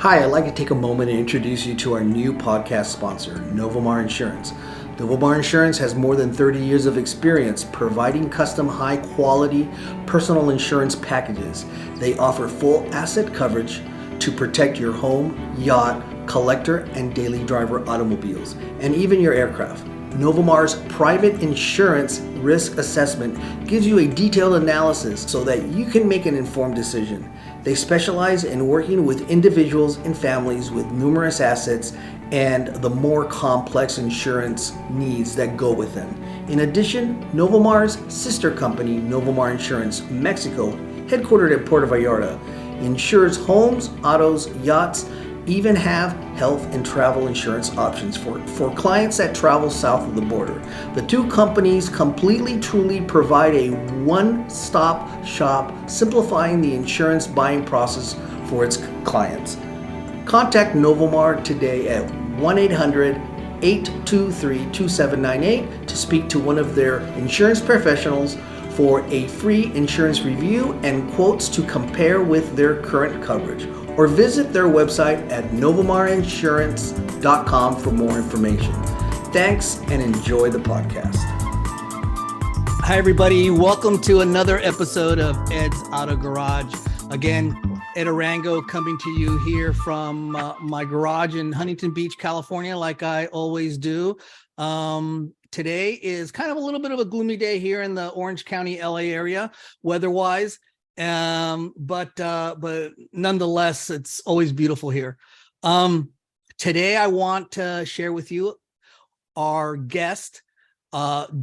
Hi, I'd like to take a moment and introduce you to our new podcast sponsor, Novamar Insurance. Novamar Insurance has more than 30 years of experience providing custom high-quality personal insurance packages. They offer full asset coverage to protect your home, yacht, collector, and daily driver automobiles, and even your aircraft. Novamar's private insurance risk assessment gives you a detailed analysis so that you can make an informed decision. They specialize in working with individuals and families with numerous assets and the more complex insurance needs that go with them. In addition, Novamar's sister company, Novamar Insurance Mexico, headquartered at Puerto Vallarta, insures homes, autos, yachts, even have health and travel insurance options for clients that travel south of the border. The two companies completely, truly provide a one-stop shop, simplifying the insurance buying process for its clients. Contact Novamar today at 1-800-823-2798 to speak to one of their insurance professionals for a free insurance review and quotes to compare with their current coverage. Or visit their website at novamarinsurance.com for more information. Thanks and enjoy the podcast. Hi, everybody. Welcome to another episode of Ed's Auto Garage. Again, Ed Arango coming to you here from my garage in Huntington Beach, California, like I always do. Today is kind of a little bit of a gloomy day here in the Orange County, LA area, weather-wise. But nonetheless, it's always beautiful here. Today I want to share with you our guest,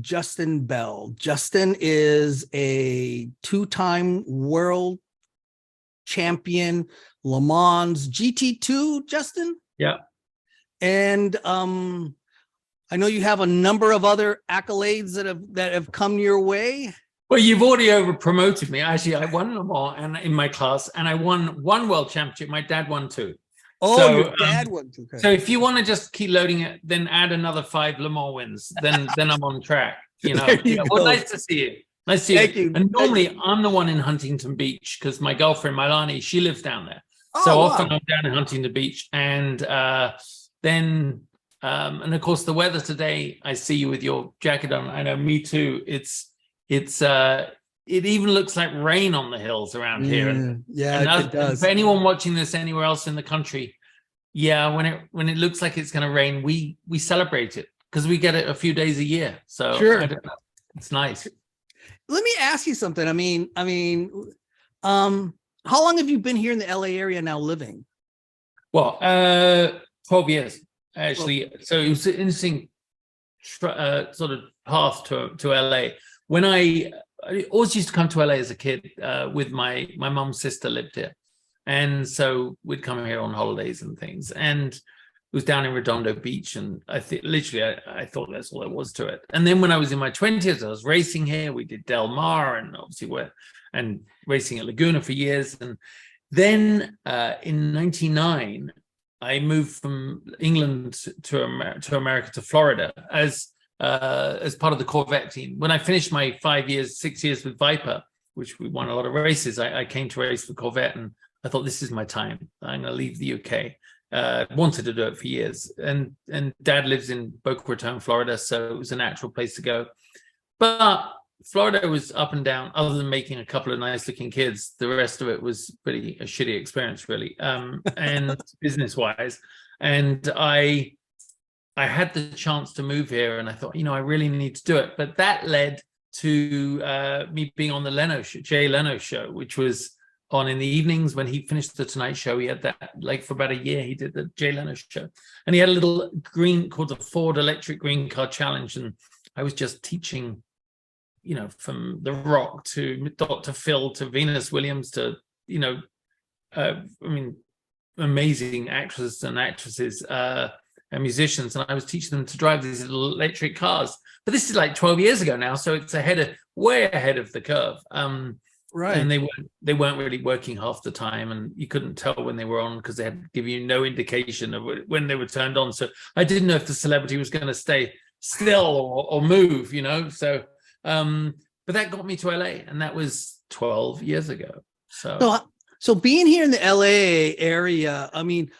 Justin Bell. Justin is a two-time world champion, Le Mans GT2, Justin? Yeah. And, I know you have a number of other accolades that have come your way. Well, you've already over promoted me. Actually, I won them all and in my class, and I won one world championship. My dad won two. Oh, so, your dad won two. Okay. So if you want to just keep loading it, then add another 5 Le Mans wins. Then I'm on track. You know. Well, nice to see you. Nice to see Thank you. And normally I'm the one in Huntington Beach because my girlfriend Milani, she lives down there. Oh, so wow. often I'm down in Huntington Beach, and then of course the weather today. I see you with your jacket on. I know, me too. It even looks like rain on the hills around here. And it does. For anyone watching this anywhere else in the country, when it looks like it's going to rain, we celebrate it because we get it a few days a year. So sure, it's nice. Let me ask you something. I mean, how long have you been here in the LA area now living? Well, 12 years actually. So it was an interesting sort of path to LA. When I always used to come to LA as a kid with my mom's sister lived here. And so we'd come here on holidays and things. And it was down in Redondo Beach. And I thought that's all there was to it. And then when I was in my 20s, I was racing here. We did Del Mar and obviously and racing at Laguna for years. And then in 99, I moved from England to America to Florida as part of the Corvette team. When I finished my 6 years with Viper, which we won a lot of races, I came to race for Corvette, and I thought, this is my time. I'm going to leave the UK. Wanted to do it for years, and Dad lives in Boca Raton, Florida, so it was a natural place to go. But Florida was up and down. Other than making a couple of nice-looking kids, the rest of it was pretty a shitty experience, really, and business-wise. And I had the chance to move here, and I thought, I really need to do it. But that led to me being on the Jay Leno show, which was on in the evenings when he finished the Tonight Show. He had that, for about a year, he did the Jay Leno show. And he had a little called the Ford Electric Green Car Challenge. And I was just teaching, from The Rock to Dr. Phil to Venus Williams to, amazing actors and actresses, and musicians, and I was teaching them to drive these little electric cars. But this is like 12 years ago now, so it's way ahead of the curve. Right. And they weren't really working half the time, and you couldn't tell when they were on because they had to give you no indication of when they were turned on. So I didn't know if the celebrity was going to stay still or move, So, but that got me to LA, and that was 12 years ago. So So being here in the LA area, I mean,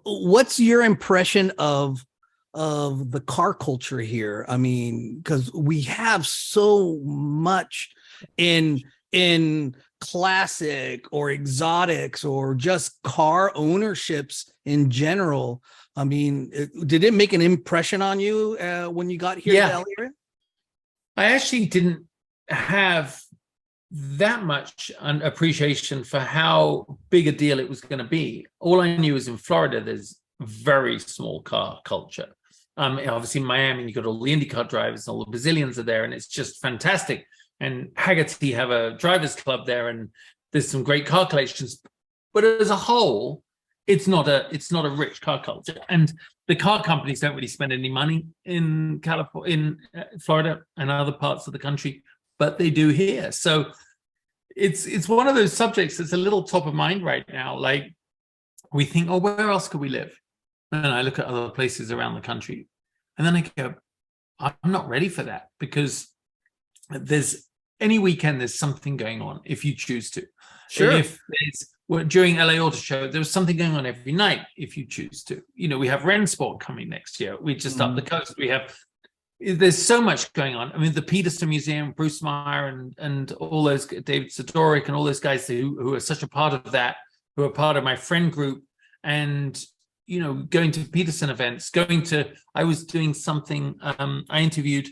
what's your impression of the car culture here? I mean, because we have so much in classic or exotics or just car ownerships in general. I mean, did it make an impression on you when you got here to the LA area? I actually didn't have that much appreciation for how big a deal it was going to be. All I knew was in Florida, there's very small car culture. Obviously in Miami, you got all the IndyCar drivers, and all the Brazilians are there, and it's just fantastic. And Haggerty have a drivers club there, and there's some great car collections. But as a whole, it's not a rich car culture, and the car companies don't really spend any money in California, in Florida, and other parts of the country, but they do here. So it's one of those subjects that's a little top of mind right now. Like, we think, oh, where else could we live? And I look at other places around the country, and then I go, I'm not ready for that, because there's any weekend there's something going on if you choose to. Sure. And if during LA Auto Show, there was something going on every night if you choose to. You know, we have Rensport coming next year. We just up the coast. There's so much going on. I mean, the Peterson Museum, Bruce Meyer, and all those, David Sidoric, and all those guys who are such a part of that, who are part of my friend group. And, you know, going to Peterson events, I was doing something, I interviewed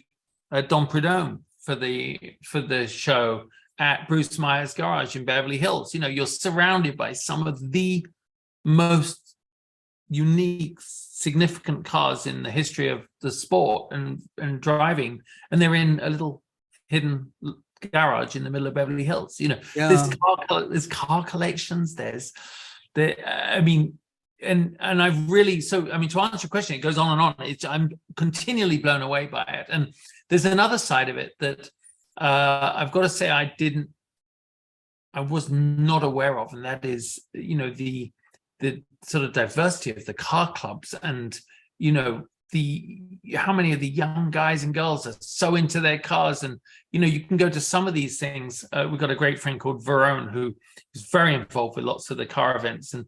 Don Prudhomme for the show at Bruce Meyer's garage in Beverly Hills. You know, you're surrounded by some of the most unique, significant cars in the history of the sport and driving, and they're in a little hidden garage in the middle of Beverly Hills. You know, there's car collections. And I've really, to answer your question, it goes on and on. I'm continually blown away by it. And there's another side of it that I've got to say I was not aware of, and that is, you know, the sort of diversity of the car clubs, and, you know, how many of the young guys and girls are so into their cars. And, you know, you can go to some of these things. We've got a great friend called Verone, who is very involved with lots of the car events, and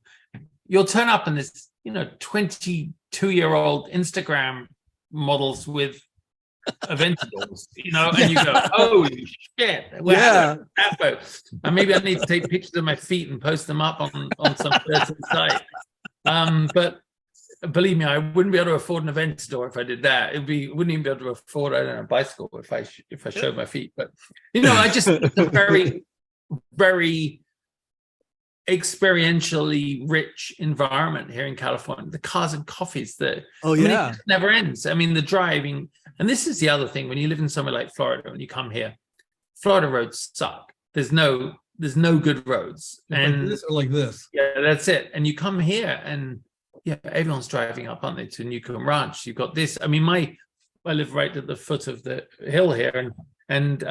you'll turn up and there's, you know, 22-year-old Instagram models with Aventadors, you know, and you go, oh shit, and maybe I need to take pictures of my feet and post them up on some person's site. But believe me, I wouldn't be able to afford an Aventador if I did that. Wouldn't even be able to afford, I don't know, a bicycle if I showed my feet. But, you know, it's a very, very experientially rich environment here in California. The cars and coffees, it never ends. I mean, the driving, and this is the other thing, when you live in somewhere like Florida, when you come here, Florida roads suck. There's no good roads. And like this or like this. Yeah, that's it. And you come here and everyone's driving up, aren't they, to Newcomb Ranch. You've got this. I mean, I live right at the foot of the hill here, and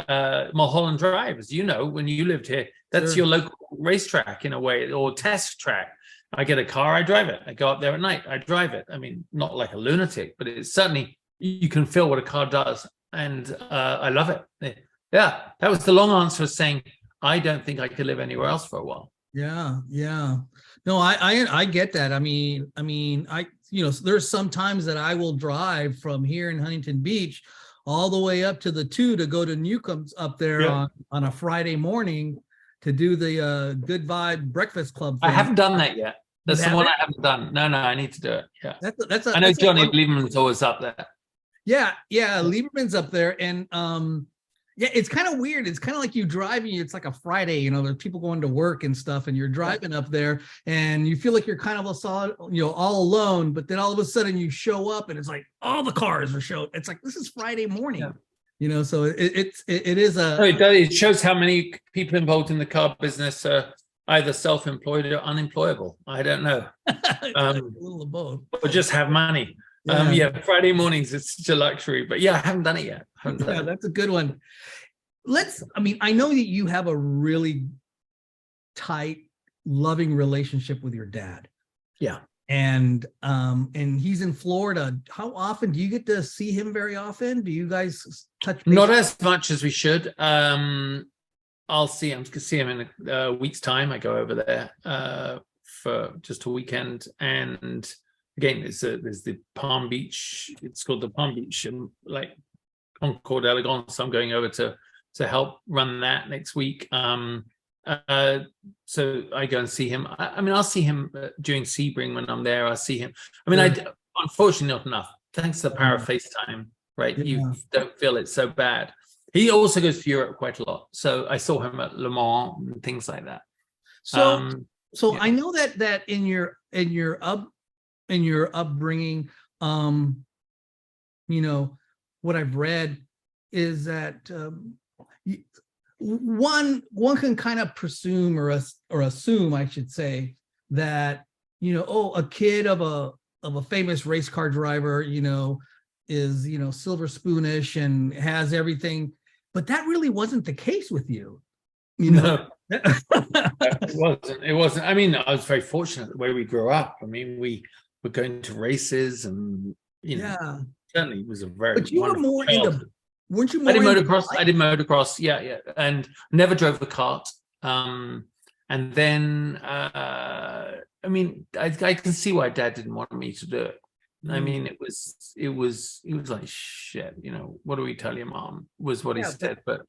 Mulholland Drive, as you know, when you lived here, that's your local racetrack in a way, or test track. I get a car, I drive it. I go up there at night, I drive it. I mean, not like a lunatic, but it's certainly, you can feel what a car does. And I love it. Yeah, that was the long answer, saying I don't think I could live anywhere else for a while. Yeah. No, I get that. I mean, there's some times that I will drive from here in Huntington Beach all the way up to the 2 to go to Newcomb's up there on a Friday morning to do the Good Vibe Breakfast Club thing. I haven't done that yet. That's the one I haven't done. No, I need to do it. Yeah. I know Johnny Lieberman's always up there. Yeah, Lieberman's up there. And it's kind of weird. It's kind of like you driving, it's like a Friday, you know, there's people going to work and stuff, and you're driving up there and you feel like you're kind of all alone, but then all of a sudden you show up and it's like all the cars are showing. It's like, this is Friday morning. Yeah. You know, so it is it shows how many people involved in the car business are either self-employed or unemployable. I don't know. A little of both. Or just have money. Friday mornings, it's such a luxury. But I haven't done it yet. That's a good one. I know that you have a really tight, loving relationship with your dad. Yeah. And he's in Florida. How often do you get to see him? Very often? Do you guys touch base? Not as much as we should. I'll see him in a week's time. I go over there for just a weekend, and again, there's the Palm Beach. It's called the Palm Beach, like Concord Elegance. So I'm going over to help run that next week. So I go and see him. I mean, I'll see him during Sebring when I'm there. I'll see him. I mean, unfortunately not enough. Thanks to the power of FaceTime, right? Yeah. You don't feel it so bad. He also goes to Europe quite a lot. So I saw him at Le Mans and things like that. So I know that in your upbringing, you know, what I've read is that one can kind of presume or assume, I should say, that, you know, a kid of a famous race car driver, you know, is, you know, silver spoonish and has everything, but that really wasn't the case with you, you know. No. It wasn't. I mean, I was very fortunate the way we grew up. I mean, we were going to races, and you know, certainly it was a very. But you were more into. Weren't you more? I did motocross. I did motocross. Yeah, and never drove a kart. And then, I mean, I can see why Dad didn't want me to do it. I mean, it was like, shit, you know, what do we tell your mom, was what he said. But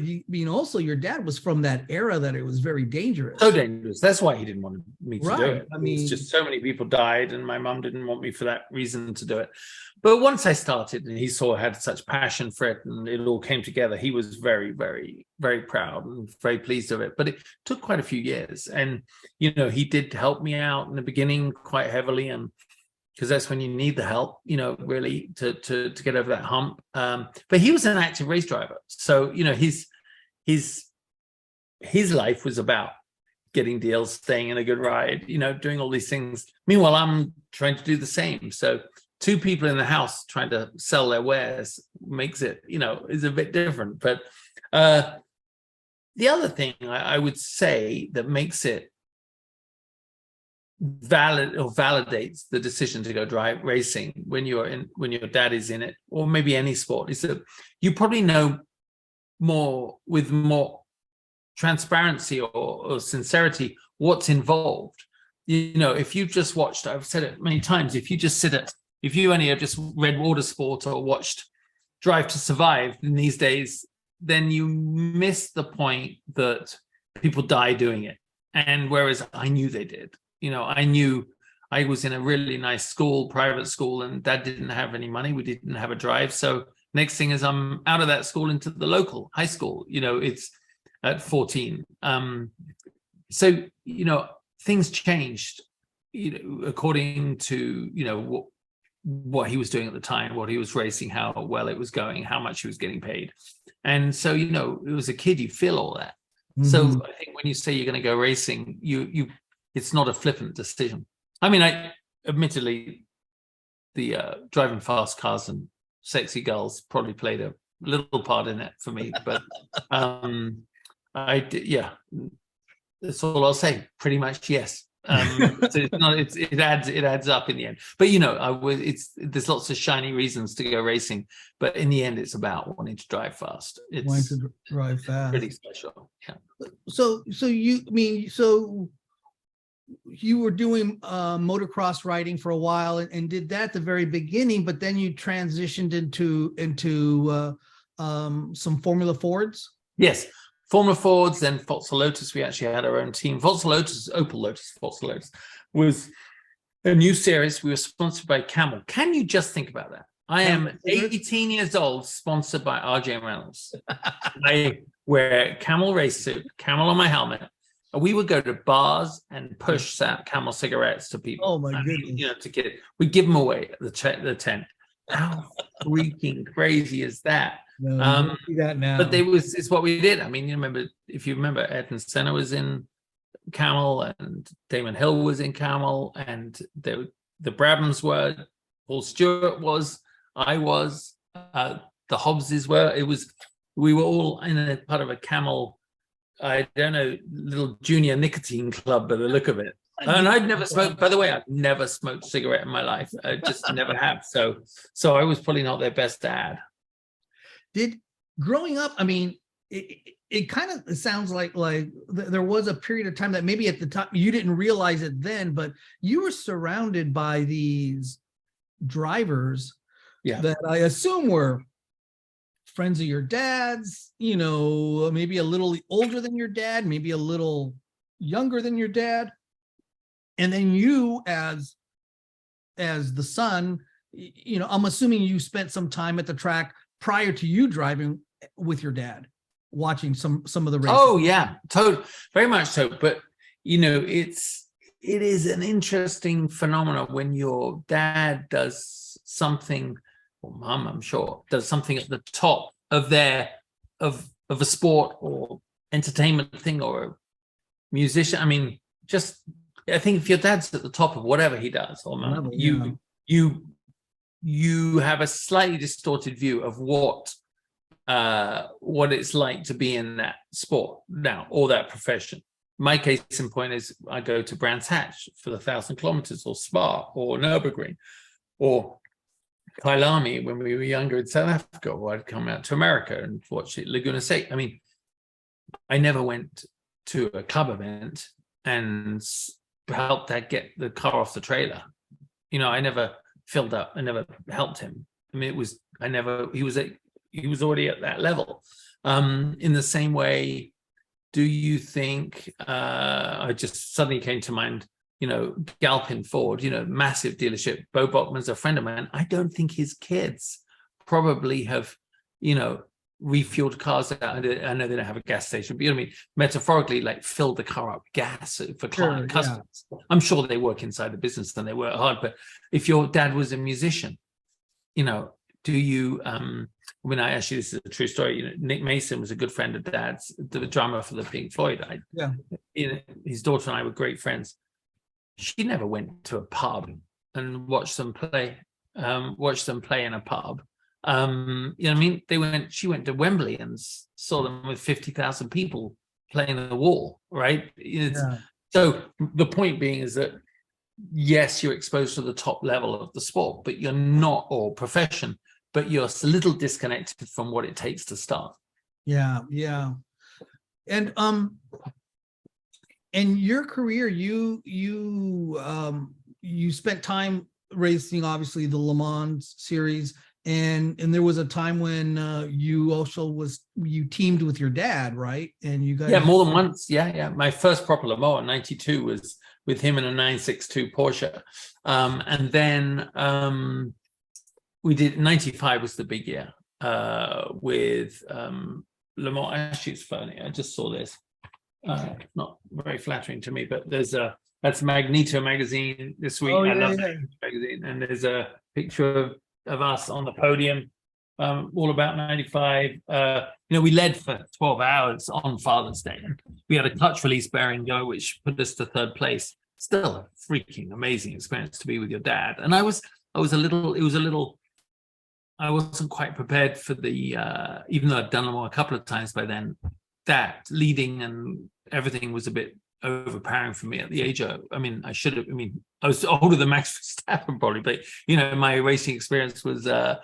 you mean, also your dad was from that era that it was very dangerous. So dangerous. That's why he didn't want me to do it. I mean, it's just so many people died, and my mom didn't want me for that reason to do it. But once I started, and he saw I had such passion for it, and it all came together, he was very, very, very proud and very pleased of it. But it took quite a few years, and you know, he did help me out in the beginning quite heavily, and because that's when you need the help, you know, really to get over that hump. But he was an active race driver, so you know, his life was about getting deals, staying in a good ride, you know, doing all these things. Meanwhile, I'm trying to do the same. So two people in the house trying to sell their wares makes it, you know, is a bit different. But the other thing I would say that makes it valid or validates the decision to go drive racing when your dad is in it, or maybe any sport, is that you probably know more with more transparency or sincerity what's involved. You know, if you just watched, I've said it many times, if you only have just read Motorsport or watched Drive to Survive in these days, then you miss the point that people die doing it. And whereas I knew they did. You know, I knew I was in a really nice school, private school, and Dad didn't have any money. We didn't have a drive. So next thing is I'm out of that school into the local high school. You know, it's at 14. So, you know, things changed, you know, according to, you know, what he was doing at the time, what he was racing, how well it was going, how much he was getting paid. And so, you know, it was a kid, you feel all that. Mm-hmm. So I think when you say you're going to go racing, it's not a flippant decision. I mean, admittedly, the driving fast cars and sexy girls probably played a little part in it for me, but I did, yeah, that's all I'll say. Pretty much, yes. So it adds up in the end. But you know, there's lots of shiny reasons to go racing, but in the end, it's about wanting to drive fast. It's wanting to drive fast. Pretty special. Yeah. So you were doing motocross riding for a while and did that at the very beginning, but then you transitioned into some Formula Fords. Yes, Formula Fords, then Forza Lotus. We actually had our own team. Forza Lotus, Opel Lotus, Forza Lotus was a new series. We were sponsored by Camel. Can you just think about that? I am 18 years old, sponsored by RJ Reynolds. I wear Camel race suit, Camel on my helmet. We would go to bars and push Camel cigarettes to people. Oh my goodness! You know, we give them away at the tent. How freaking crazy is that? No, see that now. But it's what we did. I mean, if you remember, Ayrton Senna was in Camel, and Damon Hill was in Camel, and the Brabhams were, Paul Stewart was, I was, the Hobbses were. We were all in a part of a Camel. I don't know, little junior nicotine club by the look of it. And I'd never smoked, by the way, I've never smoked a cigarette in my life. I just never have. So I was probably not their best dad. Growing up, I mean, it kind of sounds like there was a period of time that maybe at the time you didn't realize it then, but you were surrounded by these drivers that I assume were friends of your dad's, you know, maybe a little older than your dad, maybe a little younger than your dad. And then you as the son, you know, I'm assuming you spent some time at the track prior to you driving with your dad, watching some of the races. Oh yeah, very much so. But you know, it is an interesting phenomenon when your dad does something, or mum, I'm sure, does something at the top of a sport or entertainment thing or a musician. I mean, I think if your dad's at the top of whatever he does, or mum, you have a slightly distorted view of what it's like to be in that sport now, or that profession. My case in point is I go to Brands Hatch for the 1,000 kilometers, or Spa, or Nürburgring, or Kailami when we were younger in South Africa, or I'd come out to America and watch it, Laguna Seca. I mean, I never went to a club event and helped Dad get the car off the trailer. You know, I never filled up. I never helped him. I mean, he was already at that level. In the same way, do you think, I just suddenly came to mind, you know, Galpin Ford, you know, massive dealership. Bo Bachman's a friend of mine. I don't think his kids probably have, you know, refueled cars out. I know they don't have a gas station, but you know what I mean? Metaphorically, like filled the car up gas for client customers. Yeah. I'm sure they work inside the business and they work hard, but if your dad was a musician, you know, do you, when I actually, this is a true story, you know, Nick Mason was a good friend of Dad's, the drummer for the Pink Floyd. You know, his daughter and I were great friends. She never went to a pub and watched them play in a pub. You know what I mean? She went to Wembley and saw them with 50,000 people playing the Wall, right? So the point being is that, yes, you're exposed to the top level of the sport, but you're not, or profession, but you're a little disconnected from what it takes to start. Yeah. And in your career, you spent time racing, obviously, the Le Mans series, and there was a time when you teamed with your dad, right? And you guys, more than once. Yeah. My first proper Le Mans in '92 was with him in a 962 Porsche, and then we did. '95 was the big year with Le Mans. Actually, it's funny. I just saw this. Not very flattering to me, but that's Magneto magazine this week. I love that magazine, and there's a picture of us on the podium, all about '95. You know, we led for 12 hours on Father's Day. We had a clutch release bearing go, which put us to third place. Still a freaking amazing experience to be with your dad. And I wasn't quite prepared for the, even though I'd done them all a couple of times by then, that leading and everything was a bit overpowering for me at the age of, I was older than Max Verstappen probably, but you know, my racing experience hadn't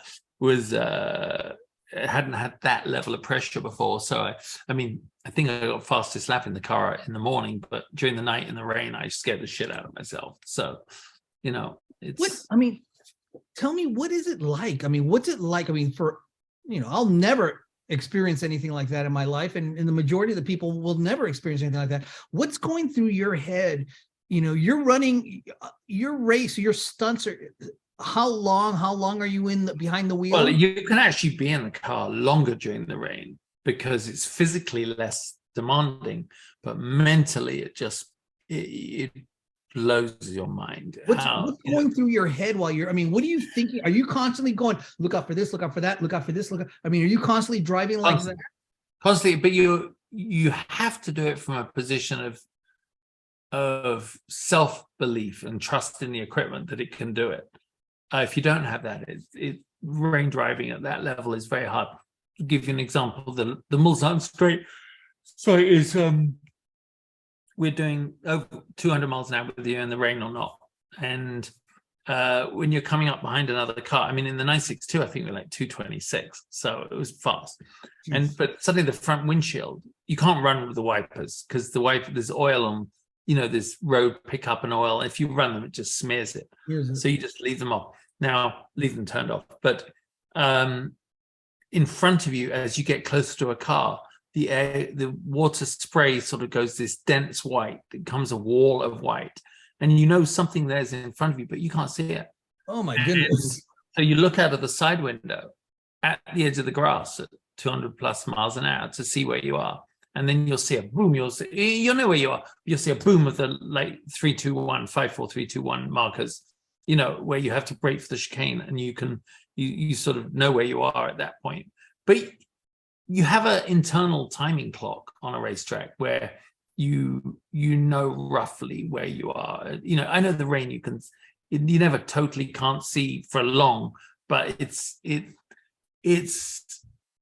had that level of pressure before. So I think I got fastest lap in the car in the morning, but during the night in the rain, I scared the shit out of myself. So, you know, tell me, what is it like? What's it like? For, you know, I'll never experience anything like that in my life, and the majority of the people will never experience anything like that. What's going through your head? You know, you're running your race, your stunts are, how long are you behind the wheel? Well, you can actually be in the car longer during the rain because it's physically less demanding, but mentally it blows your mind. What's going through your head while you're, what are you thinking? Are you constantly going, look out for this, look out for that, look out for this, are you constantly driving like that? Constantly, but you have to do it from a position of self-belief and trust in the equipment that it can do it. If you don't have that, rain driving at that level is very hard. To give you an example, the Mulsanne straight is we're doing over 200 miles an hour with you in the rain or not, and when you're coming up behind another car, I mean, in the 962, I think we're like 226, so it was fast. But suddenly the front windshield, you can't run with the wipers because the wiper, there's oil on, there's road pickup and oil. If you run them, it just smears it. So you just leave them off. Now, leave them turned off. But in front of you, as you get closer to a car, the water spray sort of goes this dense white. It becomes a wall of white. And something there's in front of you, but you can't see it. Oh my goodness. So you look out of the side window at the edge of the grass at 200 plus miles an hour to see where you are. And then you'll see a boom. You'll know where you are. You'll see a boom of the like 3, 2, 1, 5, 4, 3, 2, 1 markers, where you have to brake for the chicane, and you sort of know where you are at that point. But you have an internal timing clock on a racetrack where you know roughly where you are. I know the rain, you never totally can't see for long, but it's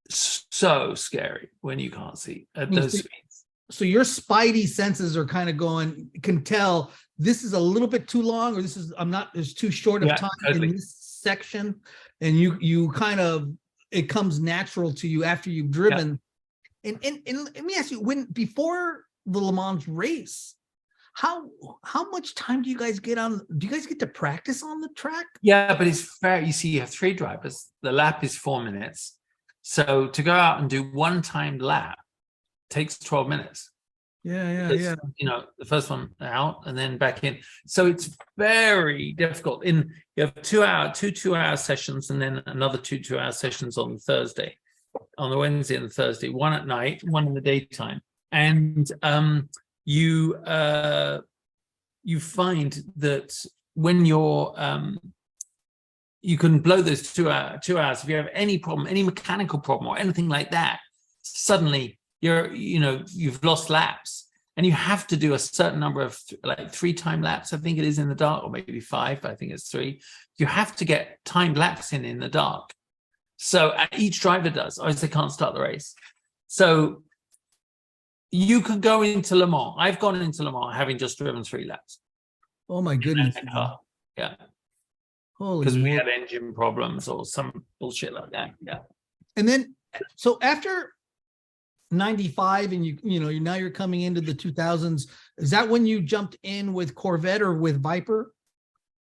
so scary when you can't see at those speeds. So your spidey senses are kind of can tell this is a little bit too long, or there's too short of time in this section, and you kind of, it comes natural to you after you've driven. And let me ask you, before the Le Mans race, how much time do you guys get on? Do you guys get to practice on the track? Yeah, but it's fair. You see, you have 3 drivers. The lap is 4 minutes. So to go out and do one timed lap takes 12 minutes. Yeah. The first one out and then back in. So it's very difficult. You have 2 2-hour sessions, and then another 2 2-hour sessions on the Wednesday and the Thursday, one at night, one in the daytime. And you find that when you can blow those 2 hours. If you have any problem, any mechanical problem or anything like that, suddenly you've lost laps, and you have to do a certain number of 3 time laps. I think it is in the dark, or maybe 5. I think it's 3. You have to get timed laps in the dark. So each driver does, or else they can't start the race. So you could go into Le Mans. I've gone into Le Mans having just driven 3 laps. Oh my goodness. Yeah. Because we had engine problems or some bullshit like that. Yeah. And then, so after 95, and now you're coming into the 2000s, is that when you jumped in with Corvette or with Viper?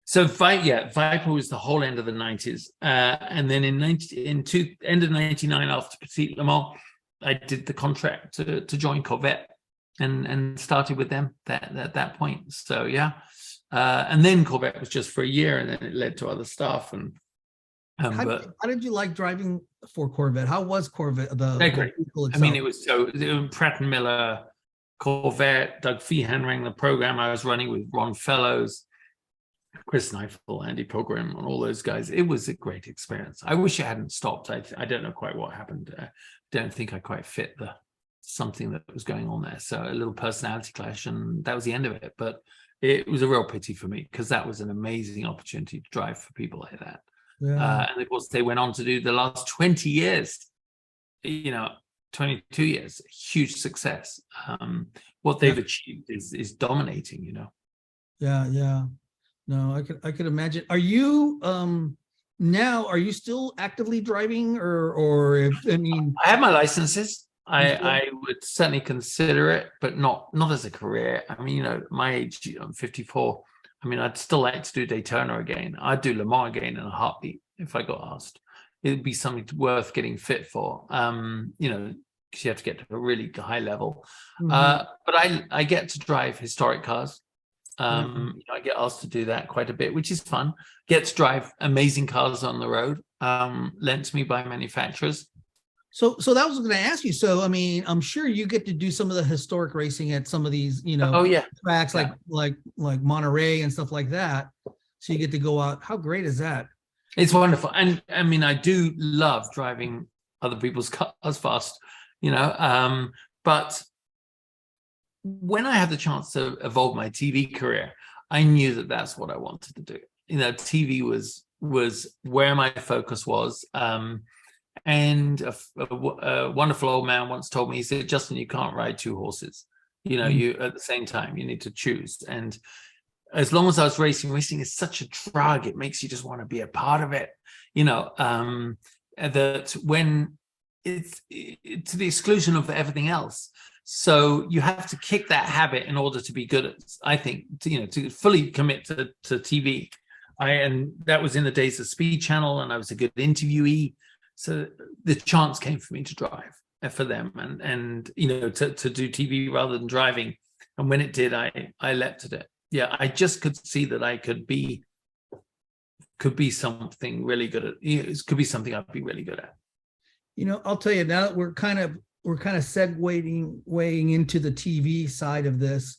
So Viper was the whole end of the 90s. And then end of 99, after Petit Le Mans, I did the contract to join Corvette and started with them at that point. So yeah. And then Corvette was just for a year, and then it led to other stuff. And how did you like driving for Corvette? How was Corvette? Great. I mean, it was Pratt and Miller, Corvette, Doug Feehan ran the program. I was running with Ron Fellows, Chris Neifel, Andy Pilgrim, and all those guys. It was a great experience. I wish I hadn't stopped. I don't know quite what happened. I don't think I quite fit something that was going on there. So a little personality clash, and that was the end of it. But it was a real pity for me, because that was an amazing opportunity to drive for people like that. Yeah. And of course, they went on to do the last 20 years, 22 years, huge success. What they've achieved is dominating, Yeah. No, I could imagine. Are you are you still actively driving, or I have my licenses. I would certainly consider it, but not as a career. I mean, my age, I'm 54. I mean, I'd still like to do Daytona again. I'd do Le Mans again in a heartbeat if I got asked. It'd be something worth getting fit for, because you have to get to a really high level. Mm-hmm. But I get to drive historic cars. I get asked to do that quite a bit, which is fun. Get to drive amazing cars on the road, lent to me by manufacturers. So that was going to ask you. So, I mean, I'm sure you get to do some of the historic racing at some of these, tracks like Monterey and stuff like that. So you get to go out. How great is that? It's wonderful. And I mean, I do love driving other people's cars fast, but when I had the chance to evolve my TV career, I knew that that's what I wanted to do. TV was where my focus was. And a wonderful old man once told me, he said, Justin, you can't ride 2 horses. You at the same time, you need to choose. And as long as I was racing is such a drug. It makes you just want to be a part of it, you know, that when it's to the exclusion of everything else. So you have to kick that habit in order to be good at, I think, to fully commit to TV. And that was in the days of Speed Channel, and I was a good interviewee. So the chance came for me to drive for them and to do TV rather than driving. And when it did, I leapt at it. Yeah, I just could see that I could be something really good at. It could be something I'd be really good at. I'll tell you, now that we're kind of segueing into the TV side of this.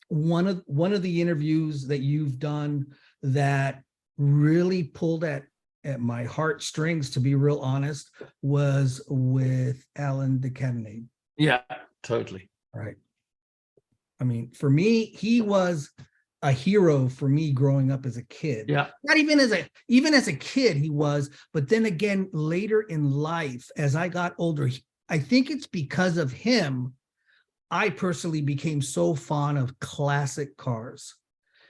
One of the interviews that you've done that really pulled at my heartstrings, to be real honest, was with Alan DeCavenade. Yeah, totally. Right. I mean, for me, he was a hero for me growing up as a kid. Yeah. Not even as a kid he was, but then again, later in life, as I got older, I think it's because of him, I personally became so fond of classic cars.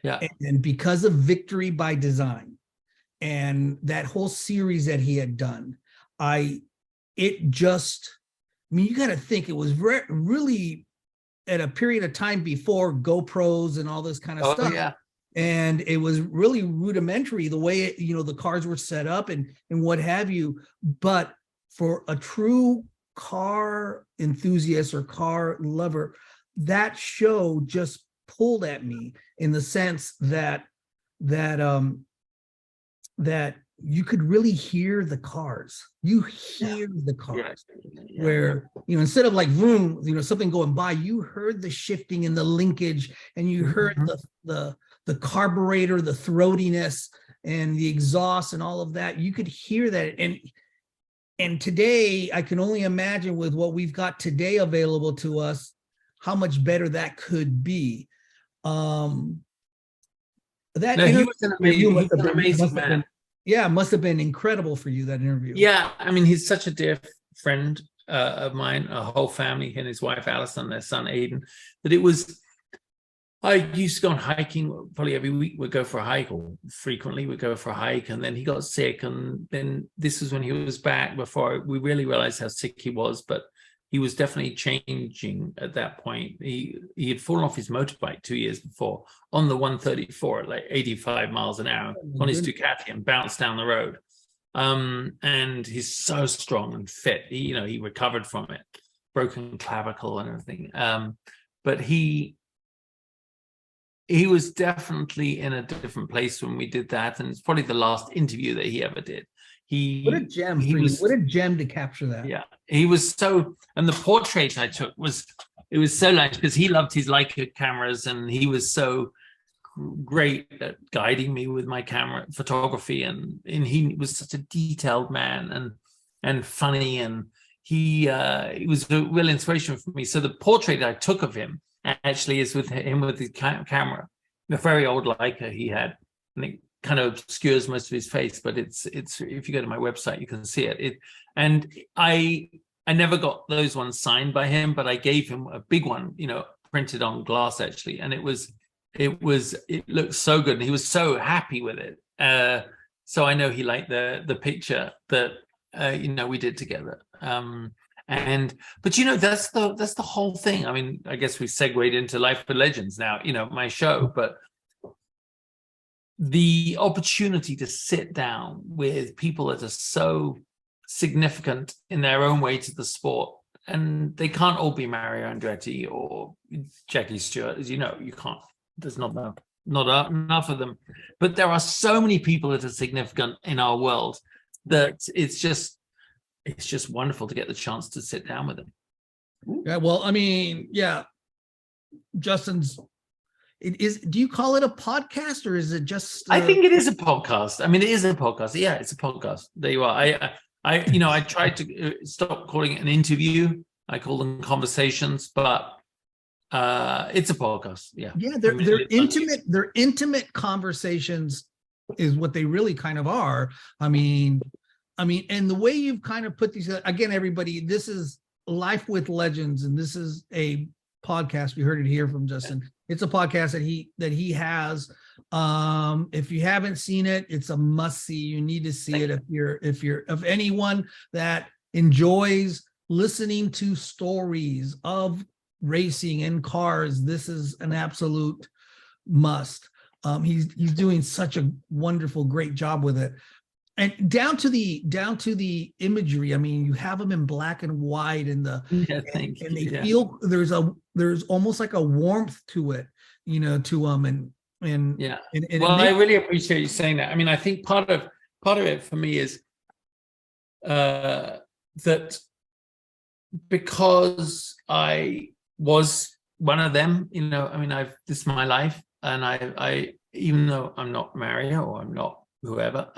Yeah. And because of Victory by Design and that whole series that he had done, you got to think it was really at a period of time before GoPros and all this kind of stuff. Yeah. And it was really rudimentary, the way, the cars were set up and what have you. But for a true car enthusiast or car lover, that show just pulled at me in the sense that you could really hear the cars. You hear the cars where, instead of like vroom, something going by, you heard the shifting and the linkage, and you heard the carburetor, the throatiness and the exhaust and all of that. You could hear that. And today, I can only imagine with what we've got today available to us, how much better that could be. He was an amazing man. Yeah, it must have been incredible for you, that interview. Yeah, I mean, he's such a dear friend of mine, a whole family, he and his wife, Alison, their son, Aiden, that I used to go on hiking probably every week. We'd go for a hike, or frequently we'd go for a hike. And then he got sick. And then this was when he was back, before we really realized how sick he was. But he was definitely changing at that point. He had fallen off his motorbike 2 years before on the 134 at like 85 miles an hour on his Ducati and bounced down the road. And he's so strong and fit. He recovered from it, broken clavicle and everything. But he was definitely in a different place when we did that. And it's probably the last interview that he ever did. What a gem for you. What a gem to capture that. Yeah. He was and the portrait I took was so nice because he loved his Leica cameras, and he was so great at guiding me with my camera photography. And he was such a detailed man and funny. And he was a real inspiration for me. So the portrait I took of him actually is with him with the camera, the very old Leica he had, and it kind of obscures most of his face, but it's if you go to my website you can see it. And I never got those ones signed by him, but I gave him a big one, printed on glass actually, and it looked so good, and he was so happy with it. So I know he liked the picture that we did together. But that's the whole thing. I mean, I guess we segued into Life with Legends now, my show, but the opportunity to sit down with people that are so significant in their own way to the sport, and they can't all be Mario Andretti or Jackie Stewart, as you can't. There's not enough of them, but there are so many people that are significant in our world that it's just wonderful to get the chance to sit down with them. Yeah, well, I mean, yeah, Justin's. Do you call it a podcast, or is it just? I think it is a podcast. I mean, it is a podcast. Yeah, it's a podcast. There you are. I tried to stop calling it an interview. I call them conversations, but it's a podcast. Yeah. Yeah, they're intimate. They're intimate conversations, is what they really kind of are. I mean, and the way you've kind of put these, again, everybody, this is Life with Legends, and this is a podcast. We heard it here from Justin. It's a podcast that he has. If you haven't seen it, it's a must see. You need to see it if anyone that enjoys listening to stories of racing and cars, this is an absolute must. He's doing such a wonderful, great job with it. And down to the imagery. I mean, you have them in black and white, and they feel there's almost like a warmth to it, to them, and I really appreciate you saying that. I mean, I think part of it for me is that because I was one of them, I mean, this is my life, and I even though I'm not Mario or I'm not whoever,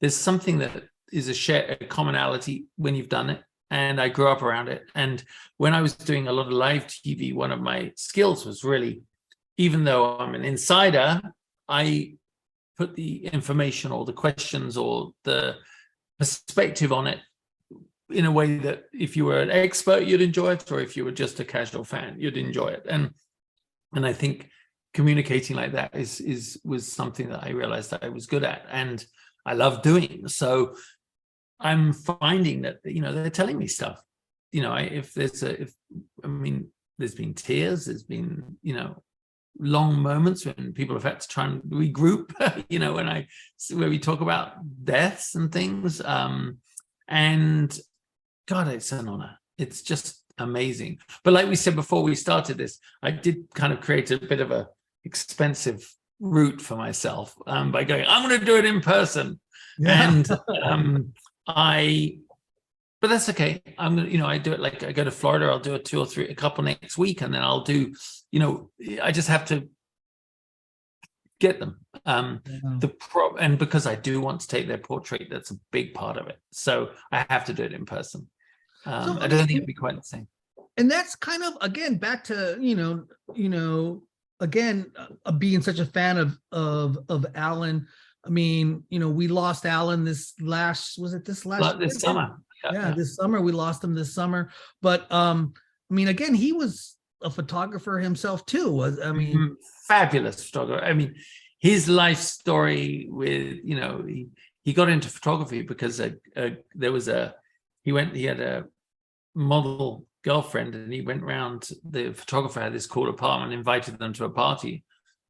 there's something that is a commonality when you've done it. And I grew up around it. And when I was doing a lot of live TV, one of my skills was really, even though I'm an insider, I put the information or the questions or the perspective on it in a way that if you were an expert, you'd enjoy it, or if you were just a casual fan, you'd enjoy it. And I think communicating like that was something that I realized that I was good at and I love doing. So I'm finding that, they're telling me stuff. There's been tears, there's been, long moments when people have had to try and regroup, where we talk about deaths and things. And God, it's an honor. It's just amazing. But like we said before we started this, I did kind of create a bit of a expensive route for myself by going, I'm going to do it in person. Yeah. And but that's okay. I'm going to, I do it like I go to Florida, I'll do a couple next week, and then I'll do, I just have to get them. And because I do want to take their portrait, that's a big part of it. So I have to do it in person. I don't think it'd be quite the same. And that's kind of, again, back to, being such a fan of Alan. I mean, we lost Alan this summer. Yeah, this summer we lost him this summer. But I mean, again, he was a photographer himself too. Fabulous photographer. I mean, his life story with, he got into photography because he had a model girlfriend, and he went around, the photographer had this cool apartment, invited them to a party,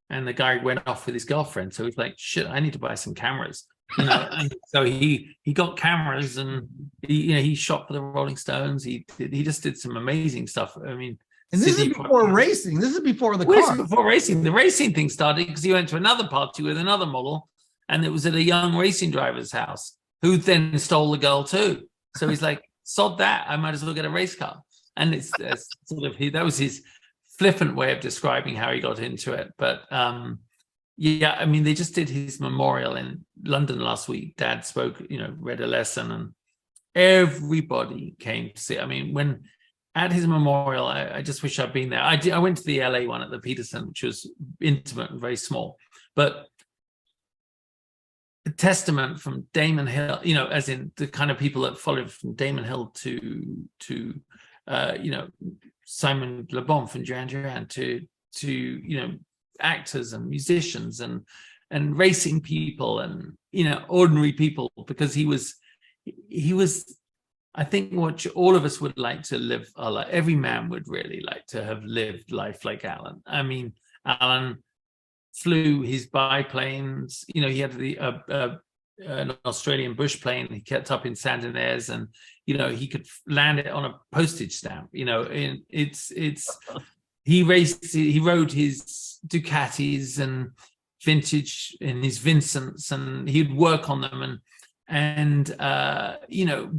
and the guy went off with his girlfriend. So he's like, shit, I need to buy some cameras. And so he got cameras, and he shot for the Rolling Stones. He just did some amazing stuff. I mean, and this is before racing. This is before the car. Before racing. The racing thing started because he went to another party with another model, and it was at a young racing driver's house, who then stole the girl too. So he's like, sod that, I might as well get a race car. And it's that was his flippant way of describing how he got into it. But I mean, they just did his memorial in London last week. Dad spoke, read a lesson, and everybody came to see. I mean, when at his memorial, I just wish I'd been there. I went to the LA one at the Peterson, which was intimate and very small, but a testament from Damon Hill, as in the kind of people that followed from Damon Hill to Simon Le Bon from Duran Duran to actors and musicians and racing people and ordinary people, because he was I think what all of us would like to live our life. Every man would really like to have lived life like Alan. I mean, Alan flew his biplanes. He had an Australian bush plane. He kept up in Sandinares, and he could land it on a postage stamp. He rode his Ducatis and vintage and his Vincents, and he'd work on them, and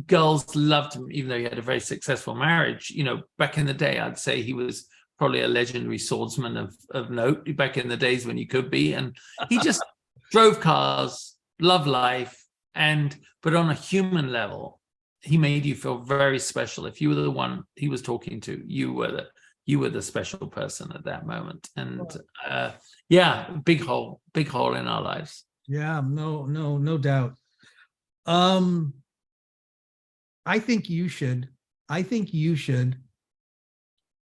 girls loved him, even though he had a very successful marriage. Back in the day, I'd say he was probably a legendary swordsman of note back in the days when you could be. And he just drove cars, loved life, but on a human level, he made you feel very special. If you were the one he was talking to, you were the special person at that moment. And big hole in our lives. Yeah, no doubt. I think you should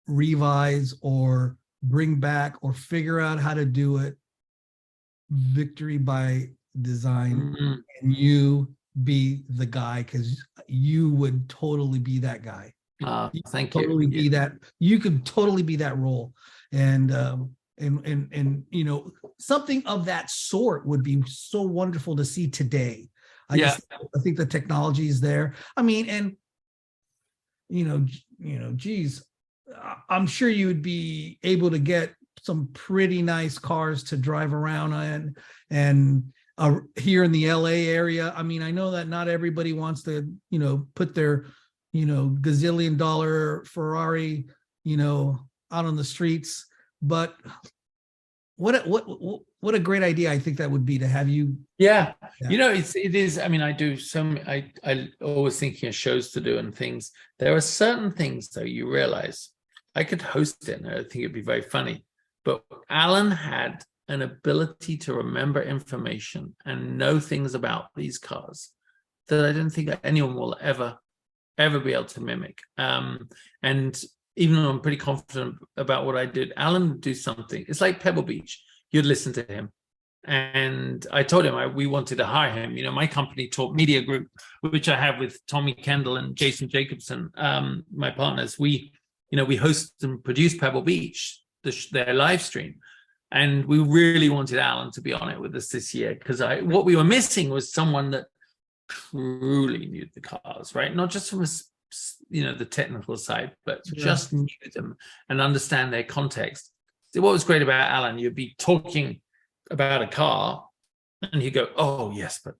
revise or bring back or figure out how to do it, victory by design, and you be the guy, because you would totally be that guy. Thank Totally you. be that. You could totally be that role, and you know, something of that sort would be so wonderful to see today. I think the technology is there. I mean, and you know, geez, I'm sure you would be able to get some pretty nice cars to drive around in, and here in the LA area. I mean, I know that not everybody wants to, you know, put their, you know, gazillion-dollar Ferrari, you know, out on the streets, but what a great idea I think that would be to have you. Yeah. You know, it is. I mean, I do I always thinking of shows to do and things. There are certain things though you realize I could host it and I think it'd be very funny. But Alan had an ability to remember information and know things about these cars that I don't think anyone will ever be able to mimic. And even though I'm pretty confident about what I did, Alan would do something. It's like Pebble Beach. You'd listen to him. And I told him we wanted to hire him. You know, my company, Talk Media Group, which I have with Tommy Kendall and Jason Jacobson, my partners, we host and produce Pebble Beach, their live stream. And we really wanted Alan to be on it with us this year, because what we were missing was someone that truly knew the cars, right? Not just from the technical side, but just knew them and understand their context. So what was great about Alan, you'd be talking about a car and you go, oh yes, but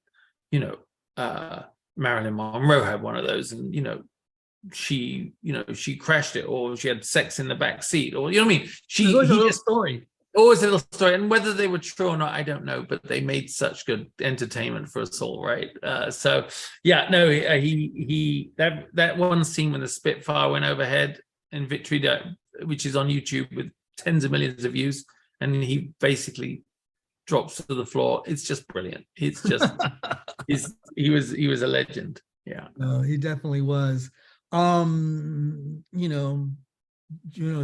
Marilyn Monroe had one of those, and she crashed it, or she had sex in the back seat, or you know what I mean? There's always a little story. Always a little story, and whether they were true or not, I don't know, but they made such good entertainment for us all, right? So yeah, no, he that one scene when the Spitfire went overhead in Victory, which is on YouTube with tens of millions of views, and he basically drops to the floor. It's just brilliant. It's just he was a legend. Yeah. No, he definitely was.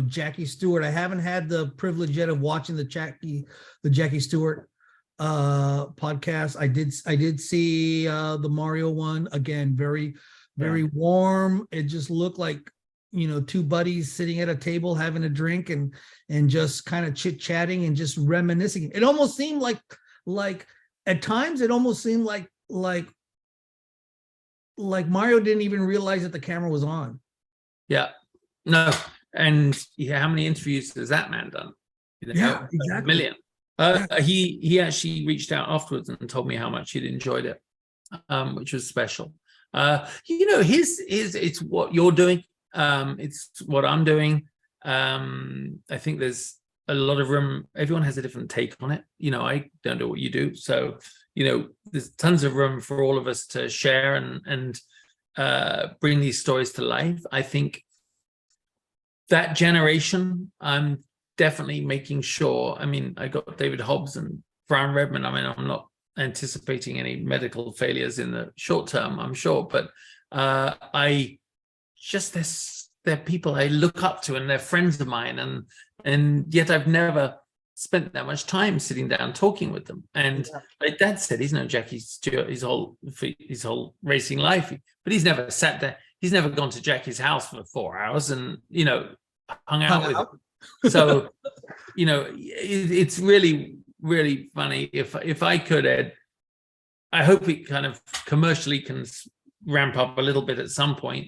Jackie Stewart. I haven't had the privilege yet of watching the Jackie Stewart podcast. I did see the Mario one. Again, very warm. It just looked like two buddies sitting at a table having a drink and just kind of chit-chatting and just reminiscing. It almost seemed like at times it almost seemed like Mario didn't even realize that the camera was on. Yeah. No. And how many interviews has that man done? Yeah, exactly. A million. He actually reached out afterwards and told me how much he'd enjoyed it, which was special. It's what you're doing. It's what I'm doing. I think there's a lot of room. Everyone has a different take on it. I don't know what you do. So, there's tons of room for all of us to share and bring these stories to life. I think that generation, I'm definitely making sure. I mean, I got David Hobbs and Brian Redman. I mean, I'm not anticipating any medical failures in the short term, I'm sure, but they're people I look up to, and they're friends of mine, and yet I've never spent that much time sitting down talking with them. And like Dad said, he's known Jackie Stewart his whole racing life, but he's never sat there. He's never gone to Jackie's house for 4 hours and hung out with him. So it's really, really funny. If I could, Ed, I hope it kind of commercially can ramp up a little bit at some point.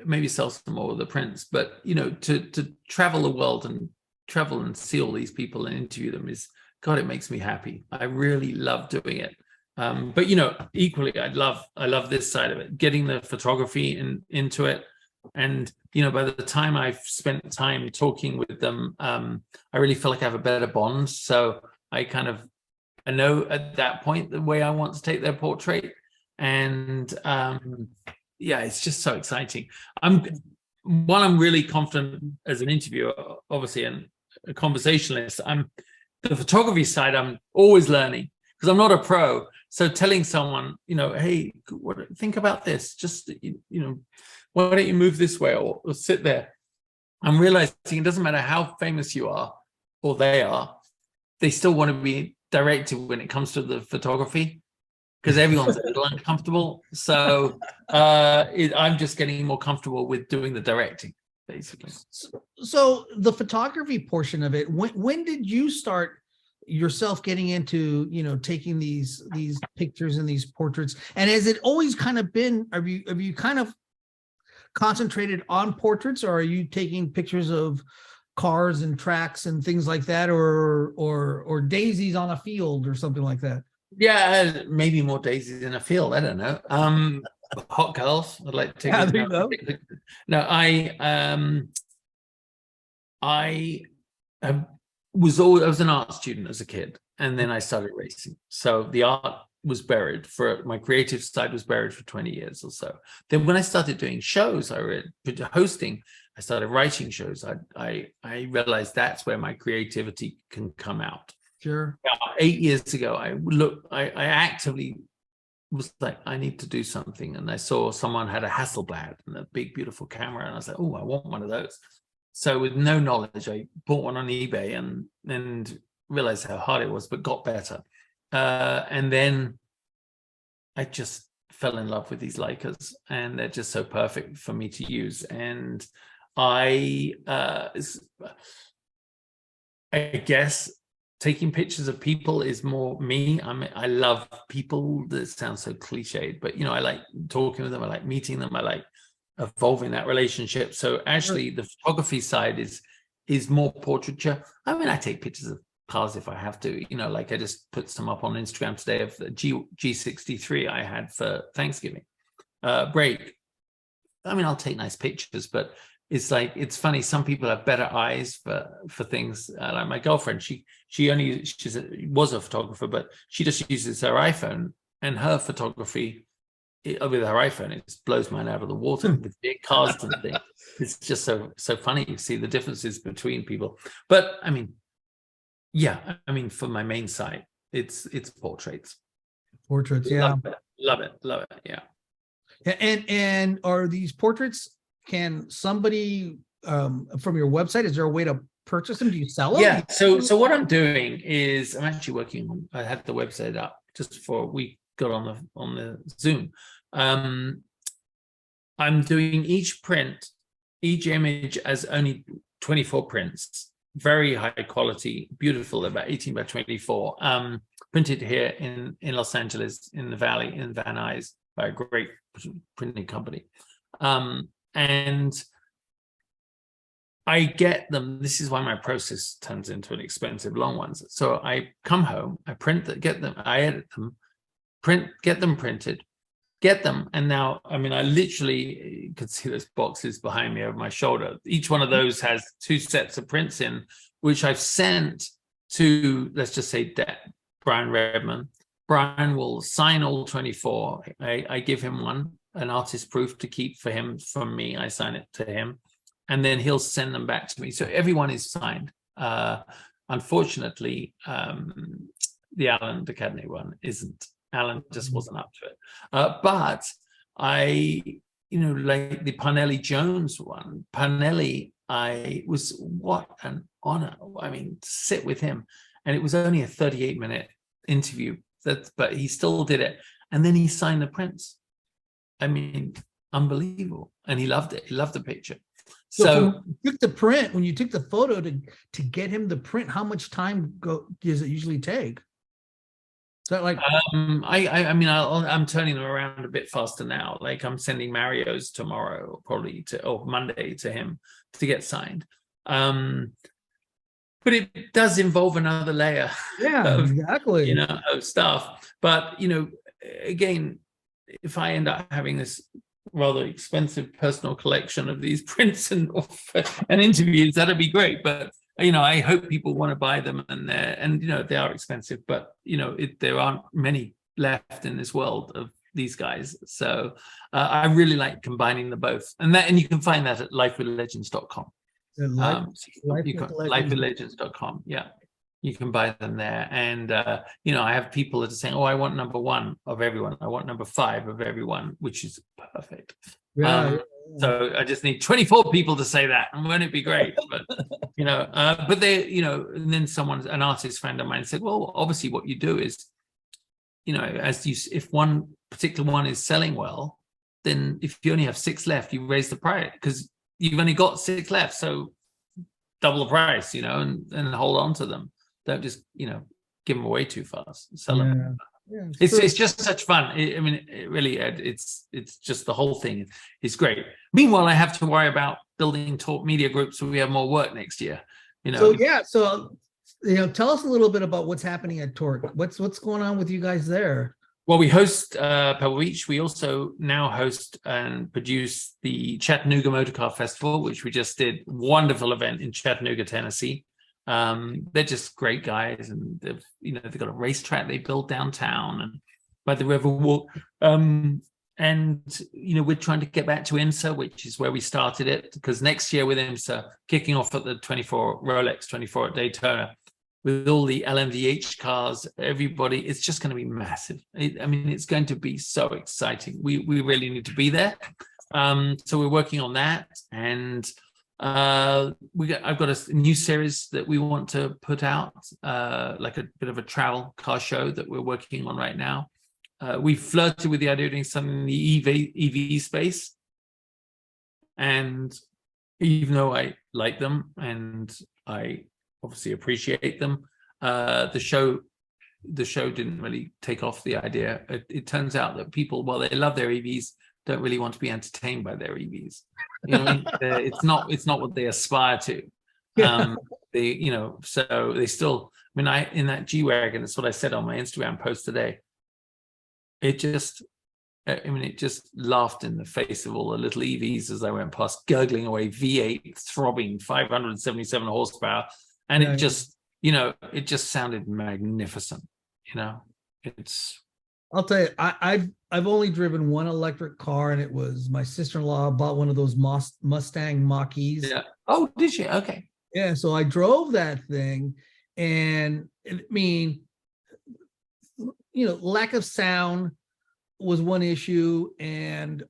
Maybe sell some more of the prints, but to travel the world and travel and see all these people and interview them it makes me happy. I really love doing it. But equally, I love this side of it, getting the photography into it. And by the time I've spent time talking with them, I really feel like I have a better bond. So I know at that point the way I want to take their portrait. And it's just so exciting. While I'm really confident as an interviewer, obviously, and a conversationalist, the photography side, I'm always learning because I'm not a pro. So telling someone, hey, think about this, just, why don't you move this way or sit there? I'm realizing it doesn't matter how famous you are or they still want to be directed when it comes to the photography, because everyone's a little uncomfortable. So I'm just getting more comfortable with doing the directing, basically. So the photography portion of it, when did you start yourself getting into, taking these pictures and these portraits? And has it always kind of been, have you kind of concentrated on portraits, or are you taking pictures of cars and tracks and things like that, or daisies on a field or something like that? Yeah, maybe more daisies in a field. I don't know. Hot girls. I'd like to take. Yeah, there you go. No, I was an art student as a kid, and then I started racing. So the art was buried my creative side was buried for 20 years or so. Then when I started doing shows, hosting, I started writing shows. I realized that's where my creativity can come out. Sure. 8 years ago, I actively was like, I need to do something. And I saw someone had a Hasselblad and a big, beautiful camera. And I was like, oh, I want one of those. So with no knowledge, I bought one on eBay and realized how hard it was, but got better. And then I just fell in love with these Leicas, and they're just so perfect for me to use. And I guess taking pictures of people is more me. I love people. That sounds so cliched, but I like talking with them. I like meeting them. I like evolving that relationship. So actually, the photography side is more portraiture. I mean, I take pictures of cars if I have to. Like I just put some up on Instagram today of the G63 I had for Thanksgiving break. I mean, I'll take nice pictures, but it's like, it's funny. Some people have better eyes for things. Like my girlfriend, she was a photographer, but she just uses her iPhone, and her photography with her iPhone, it just blows mine out of the water with big cars and things. It's just so funny to see the differences between people. But I mean, yeah, I mean, for my main site, it's portraits. Portraits, yeah. Love it, yeah. And are these portraits? Can somebody from your website, is there a way to purchase them? Do you sell them? Yeah. So what I'm doing is I'm actually working on. I had the website up just before we got on the Zoom. I'm doing each image as only 24 prints, very high quality, beautiful, about 18 by 24, printed here in Los Angeles, in the Valley, in Van Nuys, by a great printing company. And I get them. This is why my process turns into an expensive long ones. So I come home, I print them, get them, I edit them, get them printed, get them. And now, I mean, I literally, you could see those boxes behind me over my shoulder. Each one of those has 2 sets of prints in, which I've sent to, let's just say, Brian Redman. Brian will sign all 24. I give him one, an artist proof to keep for him from me. I sign it to him, and then he'll send them back to me. So everyone is signed. Unfortunately, the Alan de Cadenet one isn't. Alan just wasn't up to it. But I, like the Parnelli Jones one, what an honor. I mean, to sit with him, and it was only a 38-minute interview. But he still did it, and then he signed the prints. I mean, unbelievable, and he loved it. He loved the picture. So when you took the print, when you took the photo to get him the print, how much time does it usually take? Is that like? I mean, I'm turning them around a bit faster now. Like I'm sending Mario's tomorrow, probably or Monday to him to get signed. But it does involve another layer. Yeah, exactly. Of stuff. But again, if I end up having this rather expensive personal collection of these prints and interviews, that'd be great. But I hope people want to buy them, and they are expensive. But there aren't many left in this world of these guys. So I really like combining the both, and you can find that at lifewithlegends.com. Lifewithlegends.com. Yeah, you can buy them there. And I have people that are saying, oh, I want number 1 of everyone, I want number 5 of everyone, which is perfect. Yeah. So I just need 24 people to say that, and won't it be great? But but they, and then an artist friend of mine said, well, obviously what you do is, if one particular one is selling well, then if you only have 6 left, you raise the price because you've only got 6 left. So double the price, and hold on to them. Don't just, give them away too fast. Sell them. Yeah, It's just such fun. It really, it's just the whole thing is great. Meanwhile, I have to worry about building talk media groups so we have more work next year. So tell us a little bit about what's happening at Torque. What's going on with you guys there? Well, we host Pebble Beach. We also now host and produce the Chattanooga Motor Car Festival, which we just did. Wonderful event in Chattanooga, Tennessee. They're just great guys, and they've got a racetrack they built downtown and by the Riverwalk. We're trying to get back to IMSA, which is where we started it, because next year with IMSA kicking off at the 24 at Daytona with all the LMDH cars, everybody, it's just going to be massive. It's going to be so exciting. We really need to be there. So we're working on that, and I've got a new series that we want to put out, like a bit of a travel car show that we're working on right now. We flirted with the idea of doing something in the EV space, and even though I like them and I obviously appreciate them, the show didn't really take off the idea. It turns out that people, while they love their EVs, don't really want to be entertained by their EVs. It's not what they aspire to. So they still, in that G-Wagon, that's what I said on my Instagram post today. It just laughed in the face of all the little EVs as I went past, gurgling away, V8 throbbing, 577 horsepower. And it just sounded magnificent. I'll tell you, I've only driven one electric car, and it was my sister-in-law bought one of those Mustang Mach-E's. Yeah. Oh, did she? Okay. Yeah. So I drove that thing, and lack of sound was one issue, and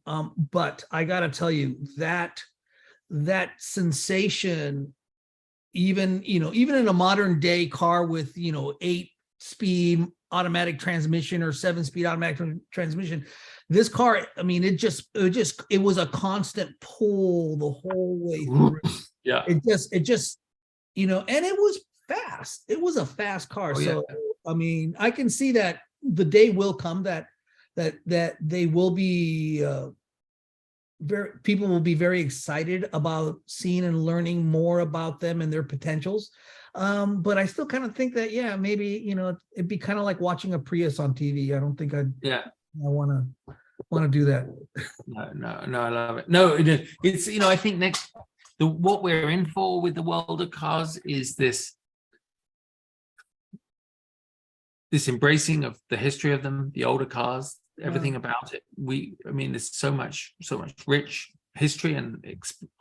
but I gotta tell you that sensation, even in a modern day car with 8-speed automatic transmission or 7-speed automatic transmission, this car, it was a constant pull the whole way through. Yeah. It just and it was fast. It was a fast car. Oh, so yeah. I can see that the day will come that they will be people will be very excited about seeing and learning more about them and their potentials. But I still kind of think that, maybe, it'd be kind of like watching a Prius on TV. I don't think I want to do that. No, I love it. No, it's, I think what we're in for with the world of cars is this embracing of the history of them, the older cars, everything about it. There's so much rich history and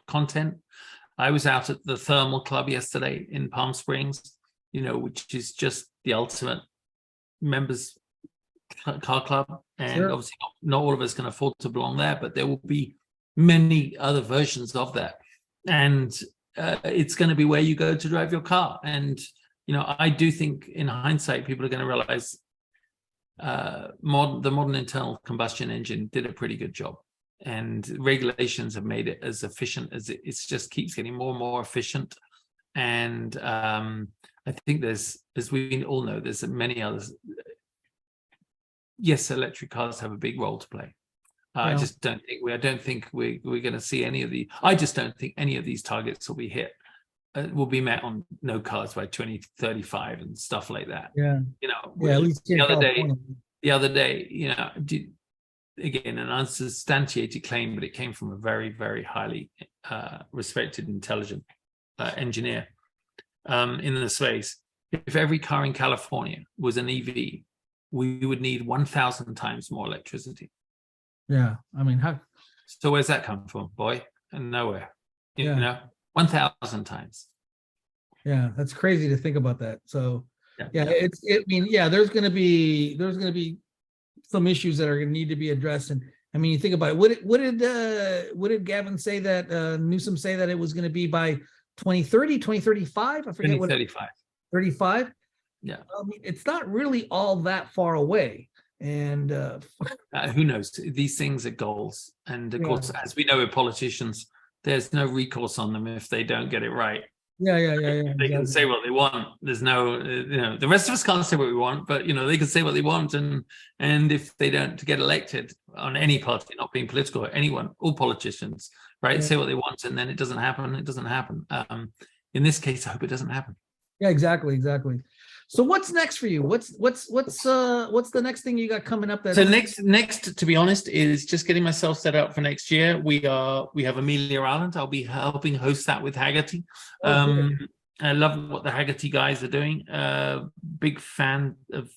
content. I was out at the Thermal Club yesterday in Palm Springs, which is just the ultimate members car club. And obviously not all of us can afford to belong there, but there will be many other versions of that. And it's going to be where you go to drive your car. And, I do think in hindsight, people are going to realize the modern internal combustion engine did a pretty good job. And regulations have made it as efficient as it just keeps getting more and more efficient. And I think as we all know, there's many others. Yes, electric cars have a big role to play. I just don't think we're going to see any of the. I just don't think any of these targets will be hit. Will be met on no cars by 2035 and stuff like that. Yeah. At least the other day, again, an unsubstantiated claim, but it came from a very, very highly respected, intelligent engineer in the space. If every car in California was an EV, we would need 1,000 times more electricity. Yeah, how? So where's that come from, boy? And nowhere. You know, 1,000 times. Yeah, that's crazy to think about that. So there's going to be some issues that are going to need to be addressed, I mean, you think about it. What did Gavin say that Newsom say that it was going to be by 2030, 2035? I forget 2035. 35. Yeah. I mean, it's not really all that far away. And who knows? These things are goals. And of course, as we know with politicians, there's no recourse on them if they don't get it right. Yeah. They can say what they want. There's no, the rest of us can't say what we want, but they can say what they want, and if they don't to get elected on any party, not being political, anyone, all politicians, right, say what they want, and then it doesn't happen. It doesn't happen. In this case, I hope it doesn't happen. Yeah, exactly. So what's next for you? What's the next thing you got coming up? So next, to be honest, is just getting myself set up for next year. We have Amelia Island. I'll be helping host that with Haggerty. I love what the Haggerty guys are doing. Big fan of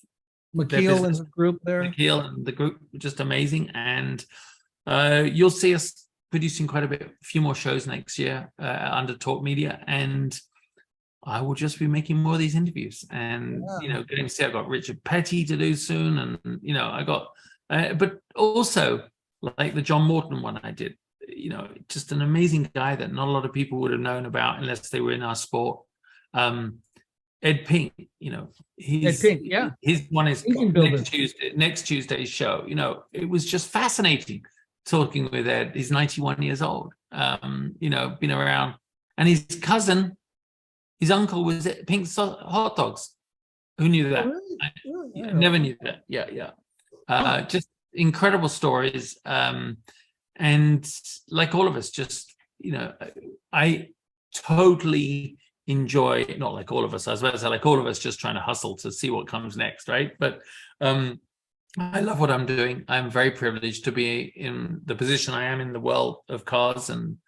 McKeel and the group there. McKeel and the group, just amazing. And you'll see us producing quite a few more shows next year under Talk Media, and I will just be making more of these interviews, and getting to see. I've got Richard Petty to do soon, and I got, but also like the John Morton one I did. Just an amazing guy that not a lot of people would have known about unless they were in our sport. Ed Pink, Ed Pink, yeah. His one is next Tuesday's show. It was just fascinating talking with Ed. He's 91 years old. Been around, and his cousin. His uncle was at Pink's Hot Dogs. Who knew that? I never knew that. Yeah. Just incredible stories. And like all of us, just, I totally enjoy, not like all of us, I was about to say like all of us just trying to hustle to see what comes next, right? But I love what I'm doing. I'm very privileged to be in the position I am in the world of cars, and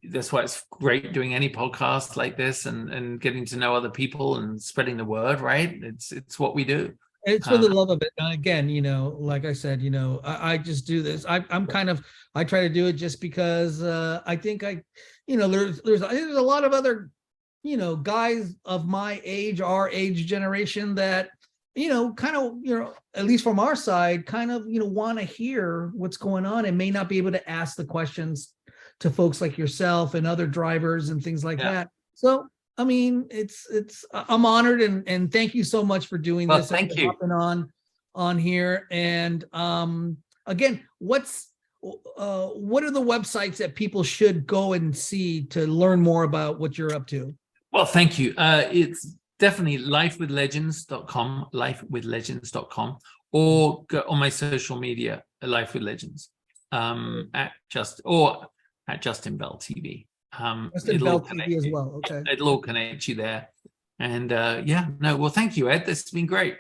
that's why it's great doing any podcast like this and getting to know other people and spreading the word, right? It's what we do. It's for the love of it. And again, like I said, I just do this. I try to do it just because I think there's a lot of other, guys of my age, our age generation that, at least from our side, want to hear what's going on and may not be able to ask the questions to folks like yourself and other drivers and things like that. So, I mean, I'm honored and thank you so much for doing this. Thank you. Hopping on here. And again, what are the websites that people should go and see to learn more about what you're up to? Well, thank you. It's definitely lifewithlegends.com, or go on my social media, Life with Legends, at Justin Bell TV. Justin Bell TV as well. Okay. It'll all connect you there. And well, thank you, Ed. This has been great.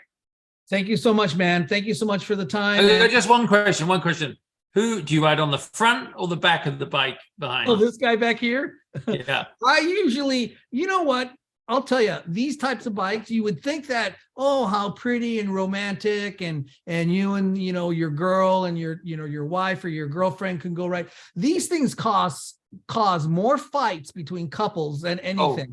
Thank you so much, man. Thank you so much for the time. Just one question. Who do you ride on, the front or the back of the bike behind? Oh, this guy back here? Yeah. I usually, you know what? I'll tell you, these types of bikes, you would think that, oh, how pretty and romantic, and you and your girl and your wife or your girlfriend can go right. These things cause more fights between couples than anything.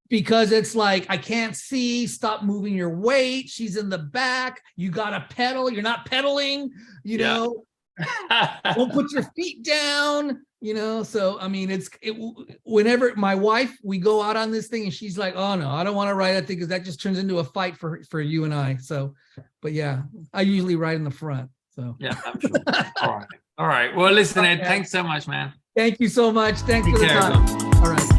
Because it's like, I can't see, stop moving your weight. She's in the back. You got to pedal. You're not pedaling, know. Don't put your feet down. So I mean, whenever my wife, we go out on this thing and she's like, oh no, I don't want to ride that thing, because that just turns into a fight for you and I. So, but yeah, I usually ride in the front. So yeah, I'm sure. All right. Well, listen, Ed, thanks so much, man. Thank you so much. Thanks for the time. All right.